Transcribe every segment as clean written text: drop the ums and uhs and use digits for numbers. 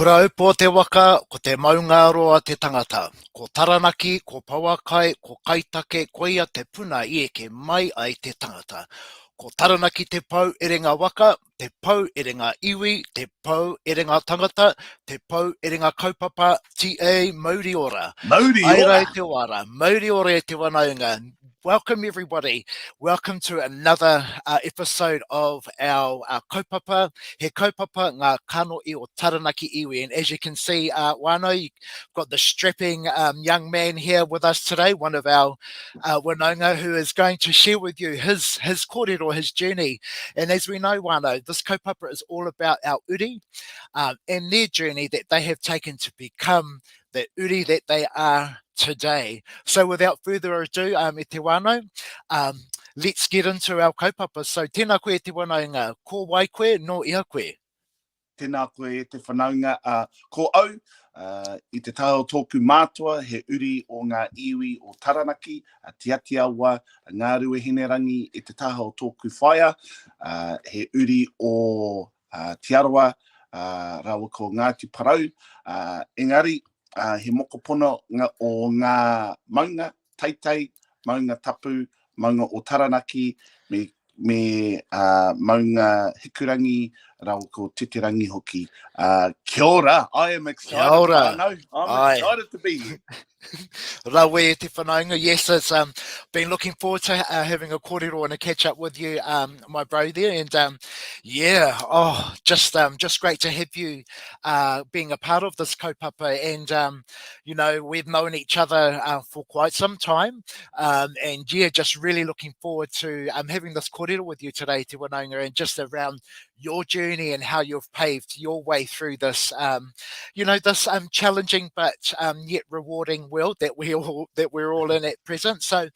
Kurau po te waka, ko te maunga roa te tangata. Ko Taranaki, ko Pawakai, ko Kaitake, ko ia te puna I eke mai ai te tangata. Ko Taranaki te pau ere ngā waka, te pau ere ngā iwi, te pau ere ngā tangata, te pau ere ngā kaupapa, T.A. Mauri ora. Mauri Ai ora. rau te wara, Mauri ora e te whanaunga. Welcome everybody. Welcome to another episode of our kaupapa. He kaupapa Ngā Kanohi o Taranaki Iwi. And as you can see, Wano, you've got the strapping young man here with us today, one of our whanaunga, who is going to share with you his kōrero, his journey. And as we know, Wano, this kaupapa is all about our uri and their journey that they have taken to become the uri that they are today. So without further ado, e te wano, let's get into our kaupapa. So tēnā koe te whanaunga, ko wai koe, no ia koe. Tēnā koe te whanaunga, ko au, I te tau tōku mātua, he uri o ngā iwi o Taranaki, Tiatiawa, ngā ruehenerangi, I te taha o tōku whaia, he uri o Te Arawa, rawa ko Ngāti Parau, engari, he mokopono o ngā maunga, teitei, maunga tapu, maunga o Taranaki, me maunga hikurangi, rawa ko titirangi hoki. Kia ora, I am excited. Kia ora. I'm excited to be here. Rawe e te whanaunga. Yes, it's been looking forward to having a kōrero and a catch up with you, my bro there. And yeah, just great to have you being a part of this kaupapa. And you know, we've known each other for quite some time. And yeah, just really looking forward to having this kōrero with you today, te whanaunga, and just around your journey and how you've paved your way through this, you know, this challenging but yet rewarding world that we're all in at present. So,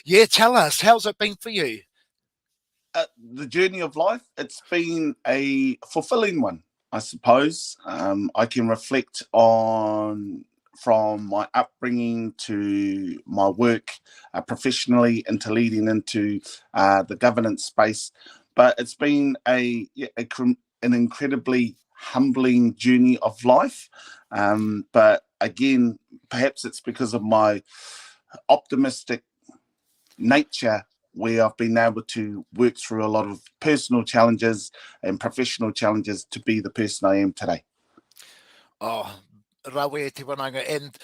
yeah, tell us, how's it been for you? The journey of life, it's been a fulfilling one, I suppose. I can reflect on from my upbringing to my work professionally into leading into the governance space. But it's been an incredibly humbling journey of life. But again, perhaps it's because of my optimistic nature where I've been able to work through a lot of personal challenges and professional challenges to be the person I am today. Oh, rawe te whanaunga. And,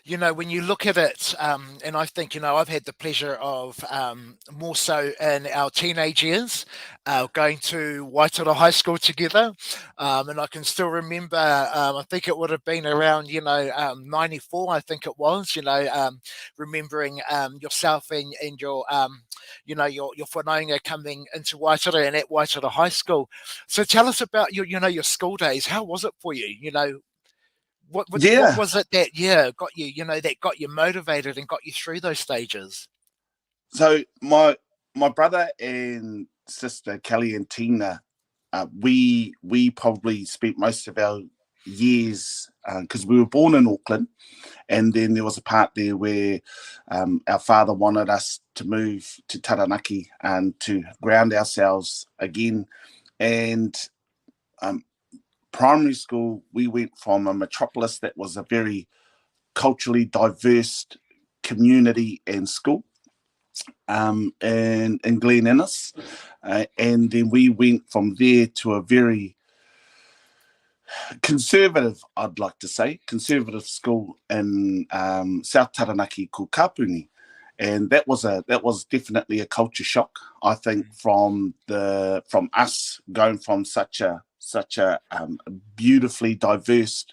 you know, when you look at it, and I think, you know, I've had the pleasure of more so in our teenage years, going to Waitara High School together. And I can still remember, I think it would have been around, you know, 94, I think it was, you know, remembering yourself and your, you know, your whanaunga coming into Waitara and at Waitara High School. So tell us about your, you know, your school days. How was it for you? You know, what was it that got you, you know, that got you motivated and got you through those stages? So my brother and sister Kelly and Tina, we probably spent most of our years because we were born in Auckland, and then there was a part there where our father wanted us to move to Taranaki and to ground ourselves again. And primary school, we went from a metropolis that was a very culturally diverse community and school in Glen Innes. And then we went from there to a very conservative, I'd like to say, conservative school in South Taranaki called Kapuni. And that was definitely a culture shock, I think, from us going from such a beautifully diverse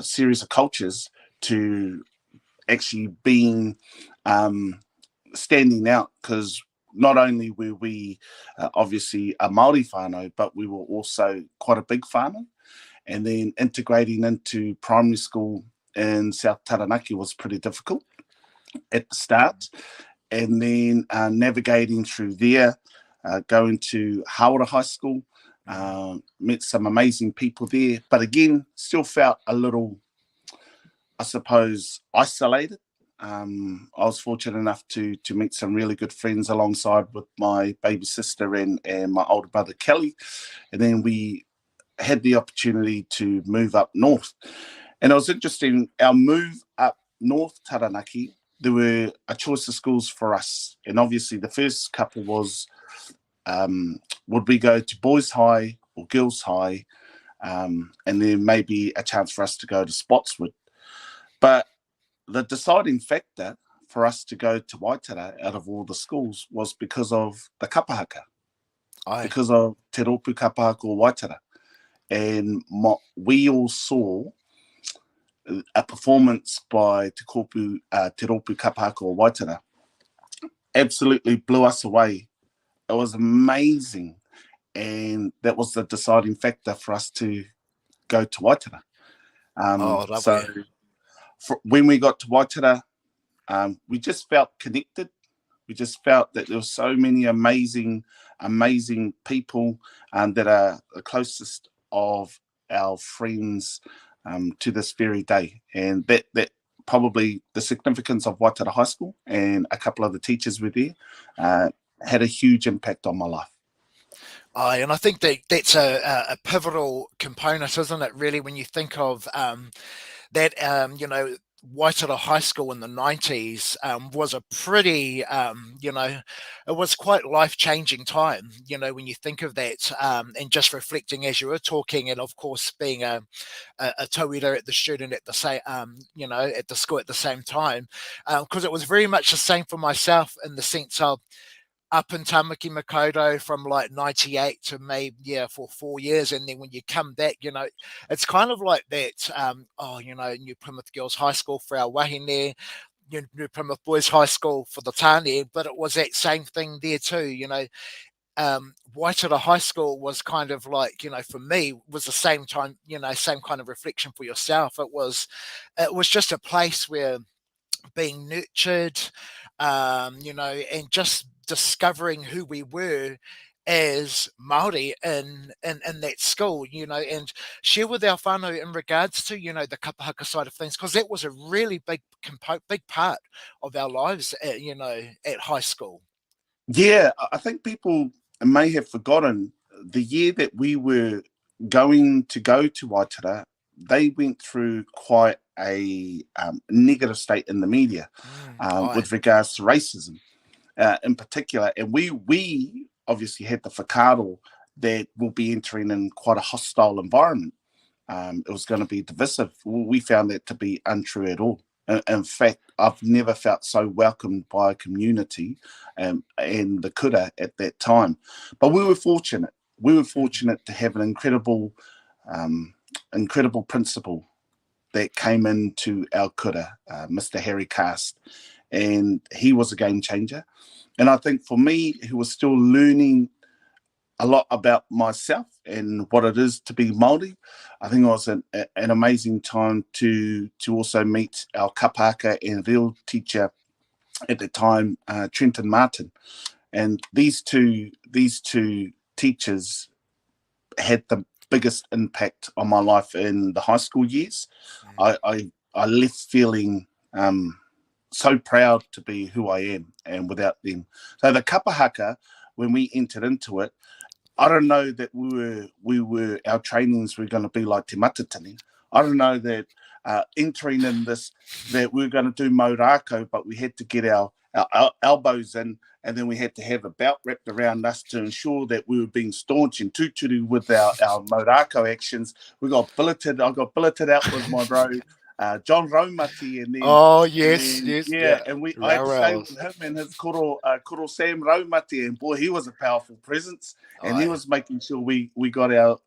series of cultures to actually being standing out, because not only were we obviously a Māori whānau, but we were also quite a big whānau. And then integrating into primary school in South Taranaki was pretty difficult at the start. And then navigating through there, going to Hawara High School, met some amazing people there, but again, still felt a little, I suppose, isolated. I was fortunate enough to meet some really good friends alongside with my baby sister and my older brother Kelly, and then we had the opportunity to move up north. And it was interesting, our move up north Taranaki, there were a choice of schools for us. And obviously the first couple was, would we go to boys high or girls high? And then maybe a chance for us to go to Spotswood. But the deciding factor for us to go to Waitara out of all the schools was because of the kapahaka, because of Te Ropu Kapahaka o Waitara. And we all saw a performance by Te Ropu Kapahaka o Waitara. Absolutely blew us away. It was amazing. And that was the deciding factor for us to go to Waitara. When we got to Waitara, we just felt connected. We just felt that there were so many amazing people that are the closest of our friends to this very day. And that probably the significance of Waitara High School and a couple of the teachers were there had a huge impact on my life. And I think that's a pivotal component, isn't it, really, when you think of that, Waitara High School in the 90s was a pretty, it was quite life-changing time, when you think of that, and just reflecting as you were talking, and of course being a tauira at the student at the same, at the school at the same time, because it was very much the same for myself in the sense of up in Tamaki Makaurau from like 98 to maybe, for 4 years. And then when you come back, it's kind of like that, New Plymouth Girls High School for our wahine, New Plymouth Boys High School for the Tāne, but it was that same thing there too, Waitara High School was kind of like, for me, was the same time, same kind of reflection for yourself. It was just a place where being nurtured, and just discovering who we were as Māori in that school, and share with our whānau in regards to, the kapahaka side of things, because that was a really big part of our lives, at high school. Yeah, I think people may have forgotten the year that we were going to go to Waitara, they went through quite a negative state in the media with regards to racism in particular. And we obviously had the whakaaro that we'll be entering in quite a hostile environment. It was going to be divisive. We found that to be untrue at all. In fact, I've never felt so welcomed by a community and the kura at that time. But we were fortunate. We were fortunate to have an incredible principal that came into our kura, Mr. Harry Cast, and he was a game changer. And I think for me, who was still learning a lot about myself and what it is to be Māori, I think it was an amazing time to also meet our kapaka and real teacher at the time, Trenton Martin. And these two teachers had the biggest impact on my life in the high school years. I left feeling so proud to be who I am, and without them. So the kapahaka, when we entered into it, I don't know that we were our trainings were going to be like te matatini. I don't know that entering in this that we were going to do maurako, but we had to get our elbows in, and then we had to have a belt wrapped around us to ensure that we were being staunch and tuturu with our maurako actions. I got billeted out with my bro John Raumati, and then I had to stay with him and his koro Sam Raumati, and boy, he was a powerful presence, and he was making sure we got our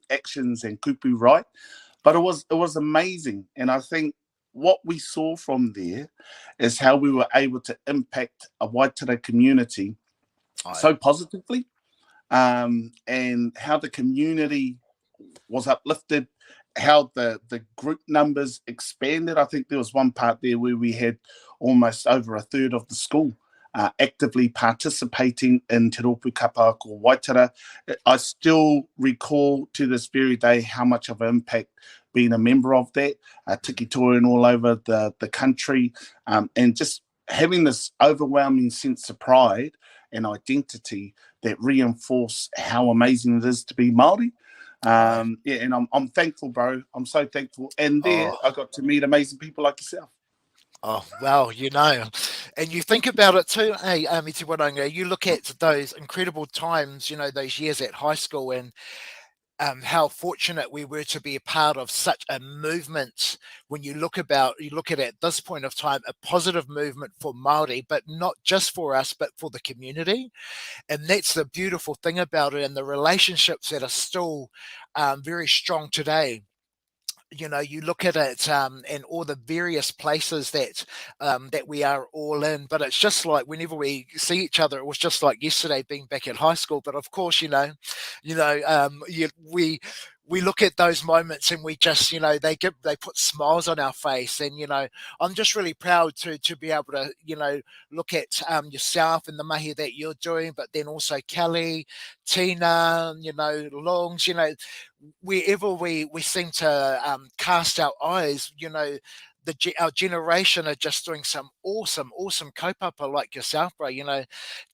actions and kupu right. But it was amazing, and I think what we saw from there is how we were able to impact a Waitara community so positively, and how the community was uplifted, how the group numbers expanded. I think there was one part there where we had almost over a third of the school actively participating in Te Ropu Kapahaka o Waitara. I still recall to this very day how much of an impact being a member of that, tiki-toring all over the country, and just having this overwhelming sense of pride and identity that reinforce how amazing it is to be Māori. Right. Yeah, and I'm thankful, bro. I'm so thankful. And there, Oh. I got to meet amazing people like yourself. Oh, well, and you think about it too, hey, Iti Whananga, you look at those incredible times, those years at high school, and how fortunate we were to be a part of such a movement. When you look at it at this point of time, a positive movement for Māori, but not just for us, but for the community. And that's the beautiful thing about it, and the relationships that are still very strong today. You look at it, and all the various places that we are all in, but it's just like whenever we see each other, it was just like yesterday being back at high school. But of course, we look at those moments and we just, they put smiles on our face. And I'm just really proud to be able to look at yourself and the mahi that you're doing, but then also Kelly, Tina, Longs, wherever we seem to cast our eyes, our generation are just doing some awesome kaupapa like yourself, bro.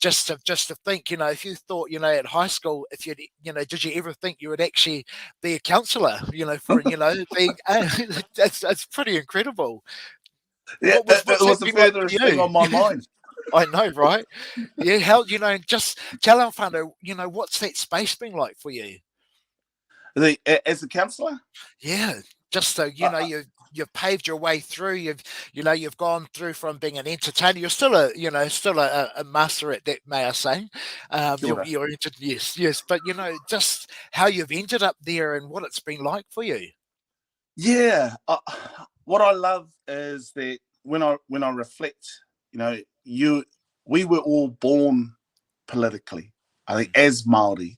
Just to think, if you thought, at high school, if did you ever think you would actually be a counsellor? For being that's pretty incredible. Yeah, it What's that was the been like for furthest thing you? on my mind. I know, right? Yeah, how just tell our whānau, what's that space been like for you? As a counsellor, Yeah, just so uh, you've paved your way through. You've gone through from being an entertainer. You're still a master at that, may I say? sort of. Yes, but just how you've ended up there and what it's been like for you. Yeah, what I love is that when I reflect, we were all born politically. I think as Maori,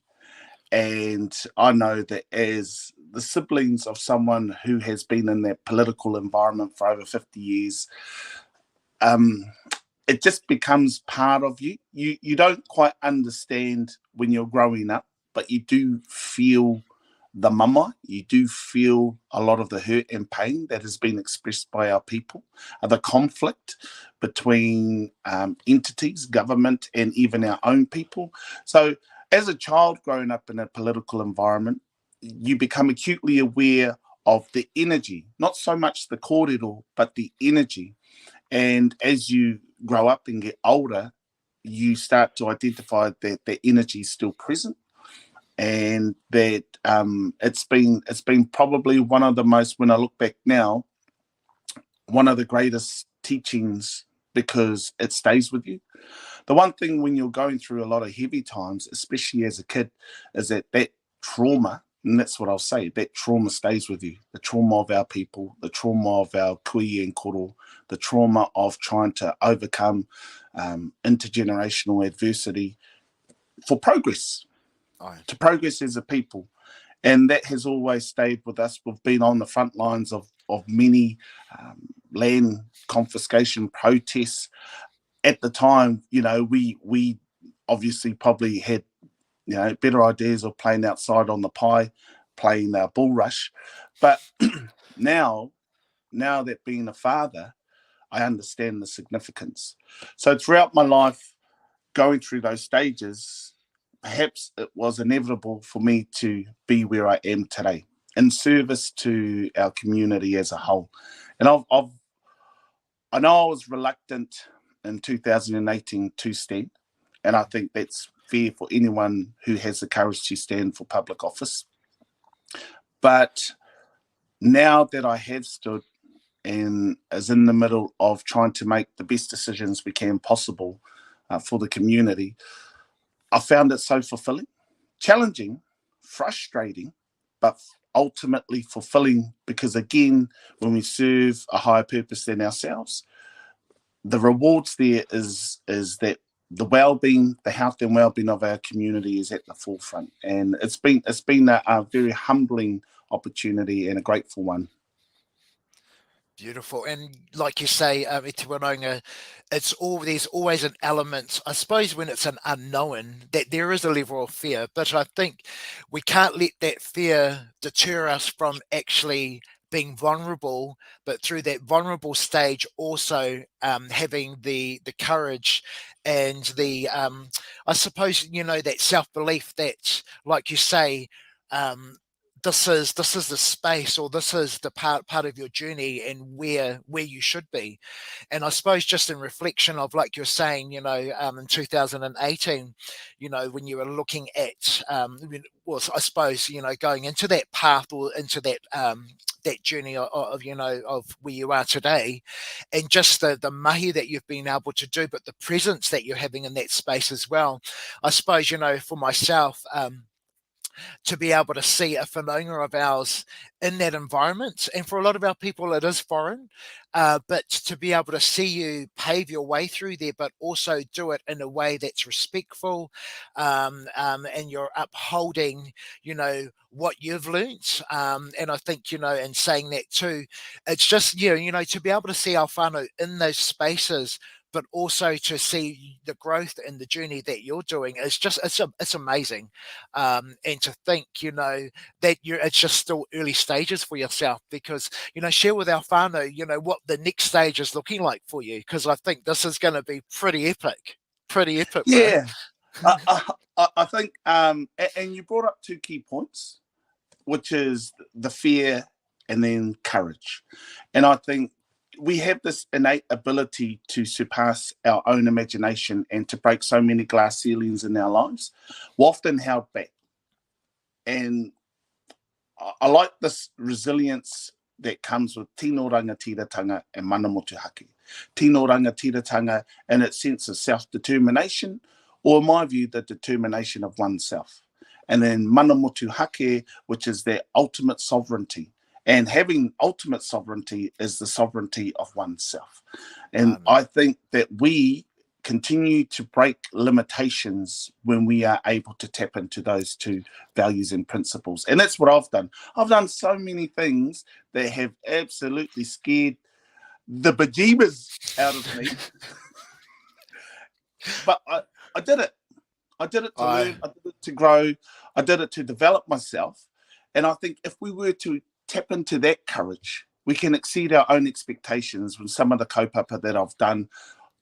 and I know that as the siblings of someone who has been in that political environment for over 50 years, um, it just becomes part of you. You don't quite understand when you're growing up, but you do feel the mama. You do feel a lot of the hurt and pain that has been expressed by our people, the conflict between entities, government, and even our own people. So, as a child growing up in a political environment, you become acutely aware of the energy, not so much the kōrero, but the energy. And as you grow up and get older, you start to identify that the energy is still present, and that it's been probably one of the most, when I look back now, one of the greatest teachings, because it stays with you. The one thing when you're going through a lot of heavy times, especially as a kid, is that trauma, and that's what I'll say, that trauma stays with you. The trauma of our people, the trauma of our kui and koro, the trauma of trying to overcome intergenerational adversity for progress, Aye. to progress as a people. And that has always stayed with us. We've been on the front lines of many land confiscation protests. At the time, we obviously probably had, better ideas of playing outside on the pie, playing bull rush. But now that being a father, I understand the significance. So throughout my life, going through those stages, perhaps it was inevitable for me to be where I am today, in service to our community as a whole. And I know I was reluctant in 2018 to stand, and I think that's fair for anyone who has the courage to stand for public office. But now that I have stood and is in the middle of trying to make the best decisions we can possible for the community, I found it so fulfilling, challenging, frustrating, but ultimately fulfilling, because again, when we serve a higher purpose than ourselves, the rewards there is that the well-being, the health and well-being of our community is at the forefront. And it's been a very humbling opportunity and a grateful one. Beautiful. And like you say, Iti Whananga, there's always an element, I suppose, when it's an unknown, that there is a level of fear. But I think we can't let that fear deter us from actually being vulnerable, but through that vulnerable stage, also having the courage and I suppose, that self belief that, like you say, this is the space, or this is the part of your journey, and where you should be. And I suppose, just in reflection of, like you're saying, in 2018, when you were looking at, well, I suppose, going into that path, or into that journey of, of where you are today, and just the mahi that you've been able to do, but the presence that you're having in that space as well. I suppose, for myself, to be able to see a whanaunga of ours in that environment. And for a lot of our people, it is foreign, but to be able to see you pave your way through there, but also do it in a way that's respectful, and you're upholding, what you've learnt. And I think, in saying that too, it's just, to be able to see our whānau in those spaces, but also to see the growth and the journey that you're doing, is just, it's amazing. And to think, that it's just still early stages for yourself, because, share with our whānau, what the next stage is looking like for you, because I think this is going to be pretty epic, bro. Yeah, I think, and you brought up two key points, which is the fear and then courage. And I think we have this innate ability to surpass our own imagination and to break so many glass ceilings in our lives. We're often held back. And I like this resilience that comes with tino rangatiratanga and mana motuhake. Tino rangatiratanga in its sense of self-determination, or in my view, the determination of oneself. And then mana motuhake, which is their ultimate sovereignty. And having ultimate sovereignty is the sovereignty of oneself. And I think that we continue to break limitations when we are able to tap into those two values and principles. And that's what I've done. I've done so many things that have absolutely scared the bejeebers out of me. But I did it. I did it to learn. I did it to grow. I did it to develop myself. And I think if we were to tap into that courage, we can exceed our own expectations. With some of the kaupapa that I've done,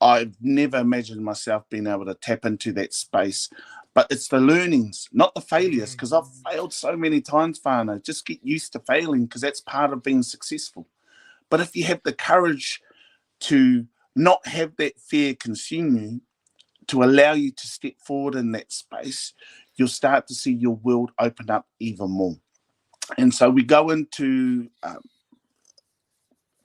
I've never imagined myself being able to tap into that space. But it's the learnings, not the failures, because I've failed so many times, whānau. Just get used to failing, because that's part of being successful. But if you have the courage to not have that fear consume you, to allow you to step forward in that space, you'll start to see your world open up even more. And so we go into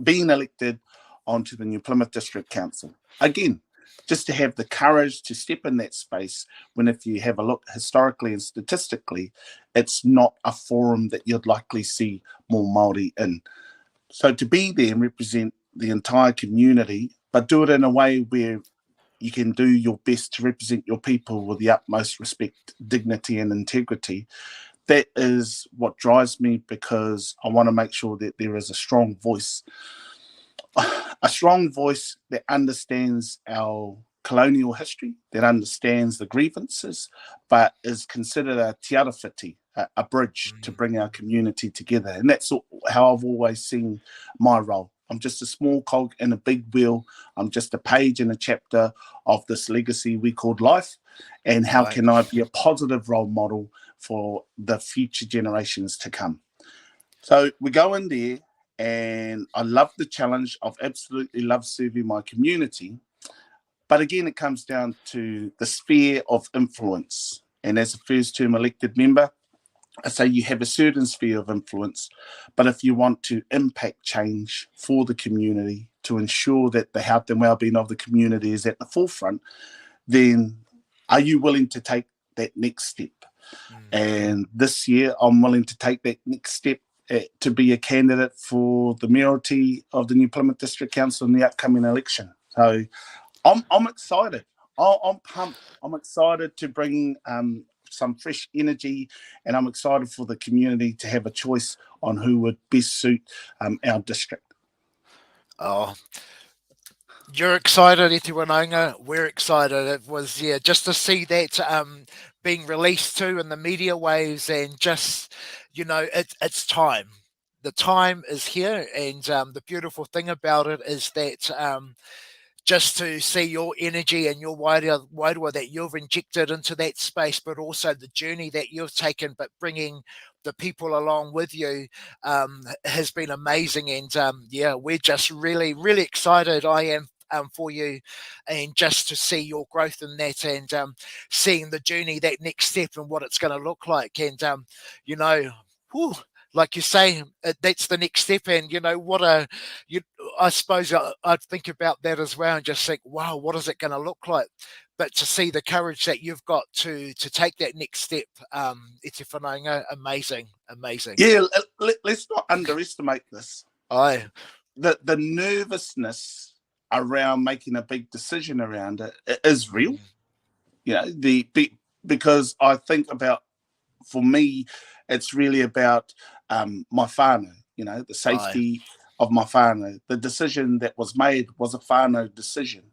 being elected onto the New Plymouth District Council. Again, just to have the courage to step in that space, when if you have a look historically and statistically, it's not a forum that you'd likely see more Māori in. So to be there and represent the entire community, but do it in a way where you can do your best to represent your people with the utmost respect, dignity and integrity, that is what drives me, because I want to make sure that there is a strong voice that understands our colonial history, that understands the grievances, but is considered a te arawhiti, a bridge to bring our community together. And that's how I've always seen my role. I'm just a small cog in a big wheel. I'm just a page in a chapter of this legacy we called life. And how can I be a positive role model for the future generations to come? So we go in there, and I love the challenge. I've absolutely loved serving my community. But again, it comes down to the sphere of influence. And as a first term elected member, I say you have a certain sphere of influence, but if you want to impact change for the community, to ensure that the health and well-being of the community is at the forefront, then are you willing to take that next step? And this year, I'm willing to take that next step to be a candidate for the mayoralty of the New Plymouth District Council in the upcoming election. So I'm excited. I'm pumped. I'm excited to bring some fresh energy, and I'm excited for the community to have a choice on who would best suit our district. Oh, you're excited, Iti Whanaunga. We're excited. It was, just to see that being released too in the media waves, and just, it's time. The time is here, and the beautiful thing about it is that just to see your energy and your wairua that you've injected into that space, but also the journey that you've taken, but bringing the people along with you has been amazing. And yeah, we're just really, really excited. I am. For you, and just to see your growth in that, and seeing the journey, that next step, and what it's going to look like. And you know, whew, like you say, that's the next step. And what you, I suppose I'd think about that as well, and just think, wow, what is it going to look like? But to see the courage that you've got to take that next step, it's a whanaunga, amazing, amazing. Yeah, let's not underestimate this. Aye. The nervousness around making a big decision around it is real. Because I think about, for me, it's really about my whānau, the safety of my whānau. The decision that was made was a whānau decision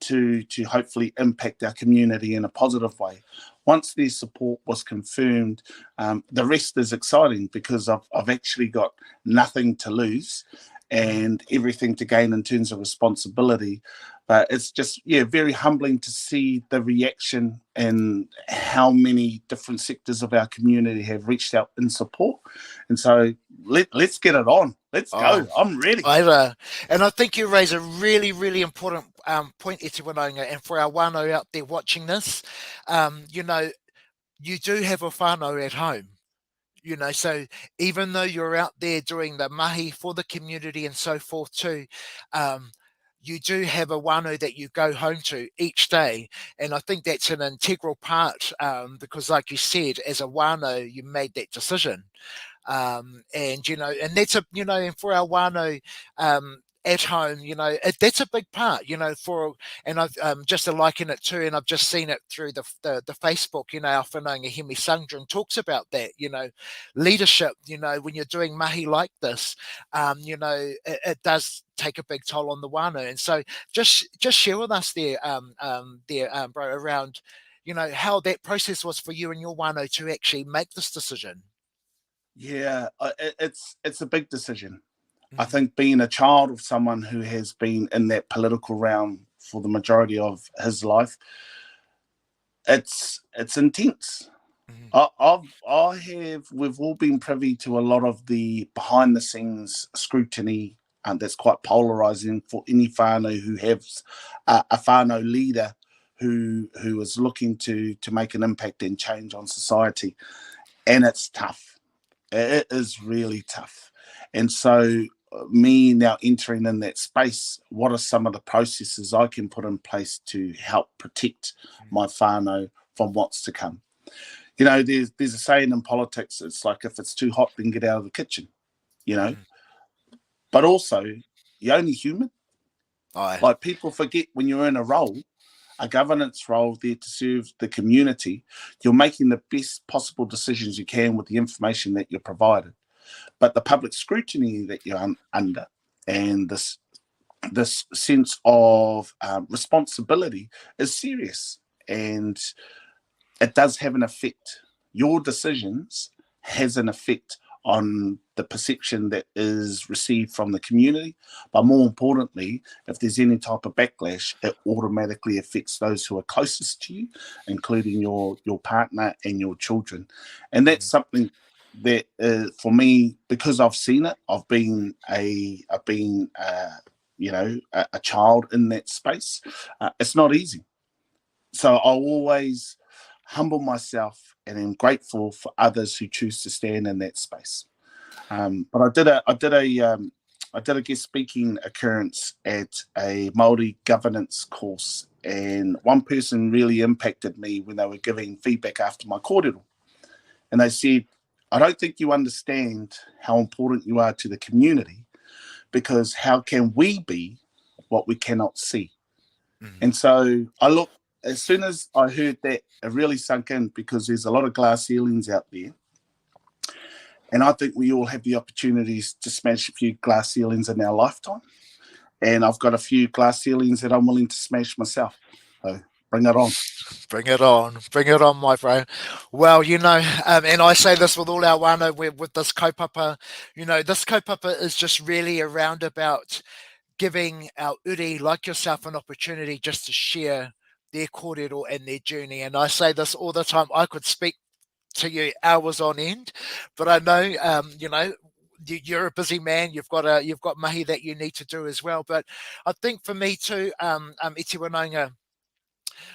to hopefully impact our community in a positive way. Once their support was confirmed, the rest is exciting, because I've actually got nothing to lose and everything to gain in terms of responsibility. But it's just, very humbling to see the reaction and how many different sectors of our community have reached out in support. And so let's get it on. Let's go. I'm ready. And I think you raise a really, really important point, Iti Whanaunga, and for our whānau out there watching this, you do have a whānau at home. So even though you're out there doing the mahi for the community and so forth too, you do have a whānau that you go home to each day. And I think that's an integral part, because like you said, as a whānau, you made that decision. And that's and for our whānau, at home, that's a big part, and I've just to liken it too, and I've just seen it through the Facebook, our whanaunga Hemi Sundrin talks about that, leadership, when you're doing mahi like this, it does take a big toll on the whānau. And so just share with us there, bro, around, how that process was for you and your whānau to actually make this decision. Yeah, it's a big decision. I think being a child of someone who has been in that political realm for the majority of his life, it's intense. We've all been privy to a lot of the behind the scenes scrutiny, and that's quite polarizing for any whānau who has a whānau leader who is looking to make an impact and change on society. And it's tough. It is really tough. And so me now entering in that space, what are some of the processes I can put in place to help protect my whānau from what's to come? There's a saying in politics, it's like, if it's too hot, then get out of the kitchen, But also, you're only human. Like, people forget when you're in a governance role there to serve the community, you're making the best possible decisions you can with the information that you're provided. But the public scrutiny that you're under, and this sense of responsibility is serious, and it does have an effect. Your decisions has an effect on the perception that is received from the community. But more importantly, if there's any type of backlash, it automatically affects those who are closest to you, including your partner and your children. And that's something that for me, because I've seen it, I've been a child in that space. It's not easy. So I'll always humble myself and am grateful for others who choose to stand in that space. But I did a guest speaking occurrence at a Māori governance course, and one person really impacted me when they were giving feedback after my kōrero. And they said, I don't think you understand how important you are to the community, because how can we be what we cannot see? And so as soon as I heard that, it really sunk in, because there's a lot of glass ceilings out there. And I think we all have the opportunities to smash a few glass ceilings in our lifetime. And I've got a few glass ceilings that I'm willing to smash myself. So bring it on. Bring it on. Bring it on, my bro. Well, and I say this with all our whānau, with this kaupapa, this kaupapa is just really around about giving our uri like yourself an opportunity just to share their kōrero and their journey. And I say this all the time. I could speak to you hours on end, but I know, you're a busy man. You've got mahi that you need to do as well. But I think for me too, iti whanaunga,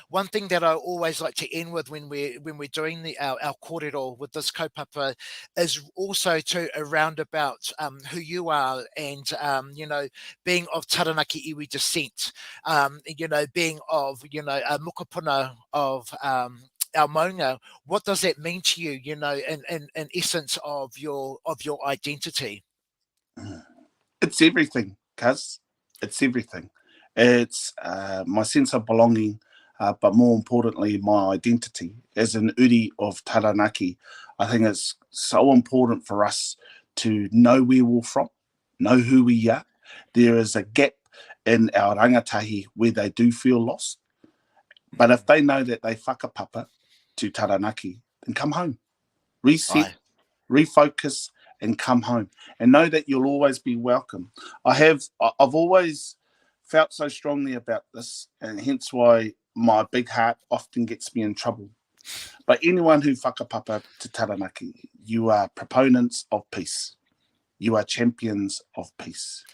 one thing that I always like to end with when we're doing our kōrero with this kaupapa is also to around about who you are, and being of Taranaki Iwi descent, being of a Muka of our maunga. What does that mean to you? In essence of your identity. It's everything, cuz. It's everything. It's my sense of belonging, but more importantly, my identity as an uri of Taranaki. I think it's so important for us to know where we're from, know who we are. There is a gap in our rangatahi where they do feel lost. But if they know that they whakapapa to Taranaki, then come home. Reset, Aye. refocus, and come home. And know that you'll always be welcome. I've always felt so strongly about this, and hence why my big heart often gets me in trouble. But anyone who whakapapa to Taranaki, you are proponents of peace. You are champions of peace.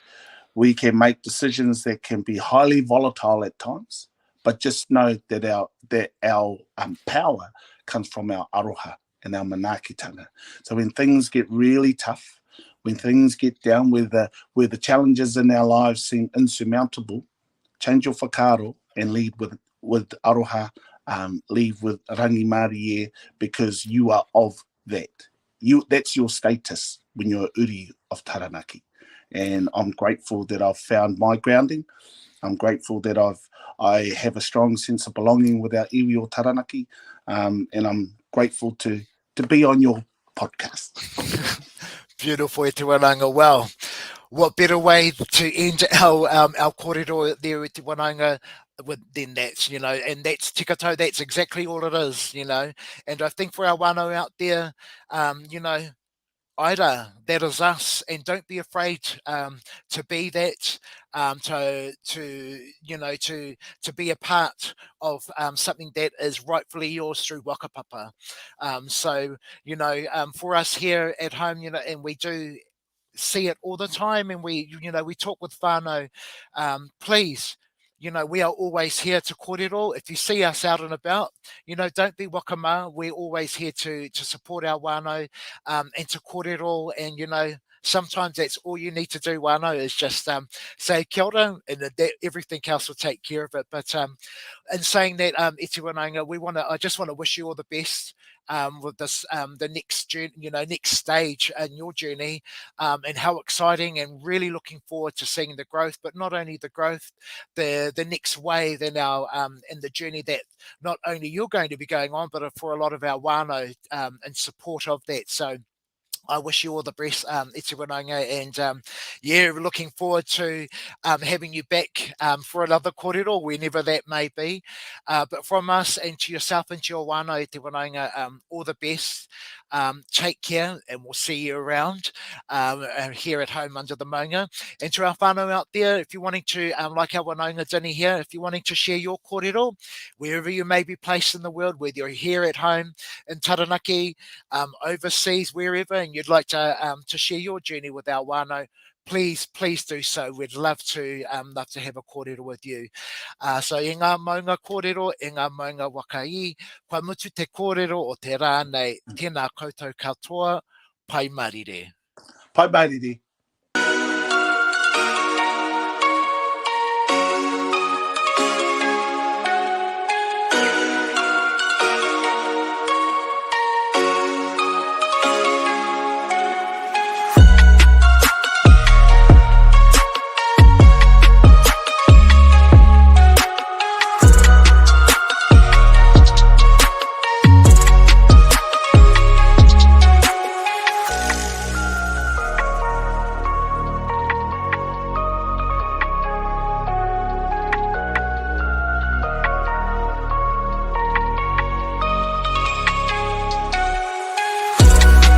We can make decisions that can be highly volatile at times, but just know that our power comes from our aroha and our manaakitanga. So when things get really tough, when things get down, where the challenges in our lives seem insurmountable, change your whakaaro and lead with aroha, lead with rangi marie, because you are of that. That's your status when you're uri of Taranaki. And I'm grateful that I've found my grounding. I'm grateful that I have a strong sense of belonging with our iwi or Taranaki, and I'm grateful to be on your podcast. Beautiful, e te whananga. Well, what better way to end our kōrero there, e te whananga, then that's, and that's tikato, that's exactly all it is, and I think for our whānau out there, Aira, that is us, and don't be afraid to be that, to be a part of something that is rightfully yours through wakapapa. So for us here at home, and we do see it all the time, and we talk with whānau. Please, we are always here to kōrero. If you see us out and about, don't be wakama. We're always here to support our whānau, and to kōrero. And sometimes that's all you need to do, whānau, is just say kia ora, and that everything else will take care of it. But in saying that, iti whananga, I just want to wish you all the best with this, the next journey, next stage in your journey, and how exciting, and really looking forward to seeing the growth. But not only the growth, the next wave in our in the journey that not only you're going to be going on, but for a lot of our whānau in support of that. So I wish you all the best, iti whananga, and we're looking forward to having you back for another kōrero, whenever that may be. But from us and to yourself and to your whānau, iti whananga, all the best. Take care, and we'll see you around here at home under the maunga. And to our whānau out there, if you're wanting to, like our whanaunga Dinnie here, if you're wanting to share your kōrero, wherever you may be placed in the world, whether you're here at home in Taranaki, overseas, wherever, and you'd like to share your journey with our whānau, please do so. We'd love to have a kōrero with you. So i ngā maunga kōrero, i ngā maunga wakai, kua mutu te kōrero o te rā nei, tēnā koutou katoa, pai marire. Pai marire.